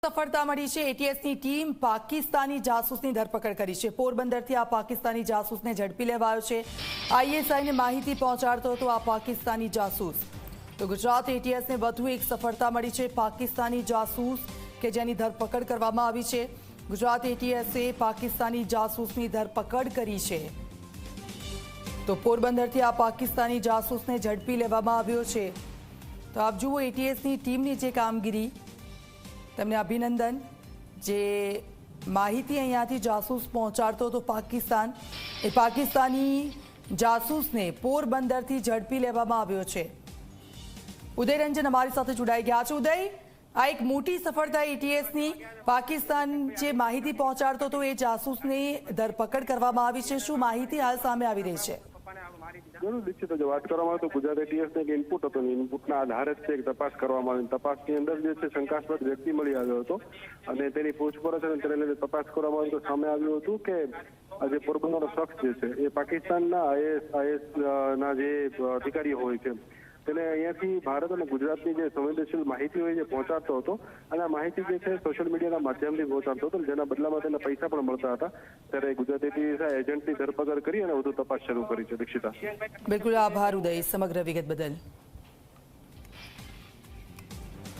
સફળતા મળી છે। એટીએસની ટીમ પાકિસ્તાની જાસૂસની ધરપકડ કરી છે। પોરબંદરથી આ પાકિસ્તાની જાસૂસને ઝડપી લેવાયો છે। આઈએસઆઈને માહિતી પહોંચાડતો હતો આ પાકિસ્તાની જાસૂસ। તો ગુજરાત એટીએસને વધુ એક સફળતા મળી છે। પાકિસ્તાની જાસૂસ કે જેની ધરપકડ કરવામાં આવી છે। ગુજરાત એટીએસે પાકિસ્તાની જાસૂસની ધરપકડ કરી છે। તો પોરબંદરથી આ પાકિસ્તાની જાસૂસને ઝડપી લેવામાં આવ્યો છે। તો આપ જુઓ એટીએસની ટીમની જે કામગીરી, તેમને અભિનંદન। જે માહિતી અહીંયાથી જાસૂસ પહોંચાડતો હતો પાકિસ્તાન, એ પાકિસ્તાની જાસૂસને પોરબંદરથી ઝડપી લેવામાં આવ્યો છે। ઉદય રંજન અમારી સાથે જોડાઈ ગયા છે। ઉદય, આ એક મોટી સફળતા એટીએસની, પાકિસ્તાન જે માહિતી પહોંચાડતો હતો એ જાસૂસની ધરપકડ કરવામાં આવી છે। શું માહિતી હાલ સામે આવી રહી છે? જરૂર દીક્ષિત, જો વાત કરવામાં આવે તો ગુજરાત એટીએસને એક ઇનપુટ હતો, ઇનપુટના આધારે જ એક તપાસ કરવામાં આવી। તપાસની અંદર જે છે શંકાસ્પદ વ્યક્તિ મળી આવ્યો હતો અને તેની પૂછપરછ અને તેને લઈને તપાસ કરવામાં આવી તો સામે આવ્યું હતું કે આ જે પોરબંદરનો શખ્સ જે છે એ પાકિસ્તાનના આઈએસ ના જે અધિકારીઓ હોય છે તેને અહીંયાથી ભારત અને ગુજરાતની જે સંવેદનશીલ માહિતી હોય છે પહોંચાડતો હતો અને આ માહિતી જે છે સોશિયલ મીડિયાના માધ્યમથી પહોંચાડતો હતો, જેના બદલામાં તેને પૈસા પણ મળતા હતા। ત્યારે ગુજરાત એટીએસે એજન્ટની ધરપકડ કરી અને વધુ તપાસ શરૂ કરી છે। દીક્ષિતા, બિલકુલ આભાર ઉદય સમગ્ર વિગત બદલ।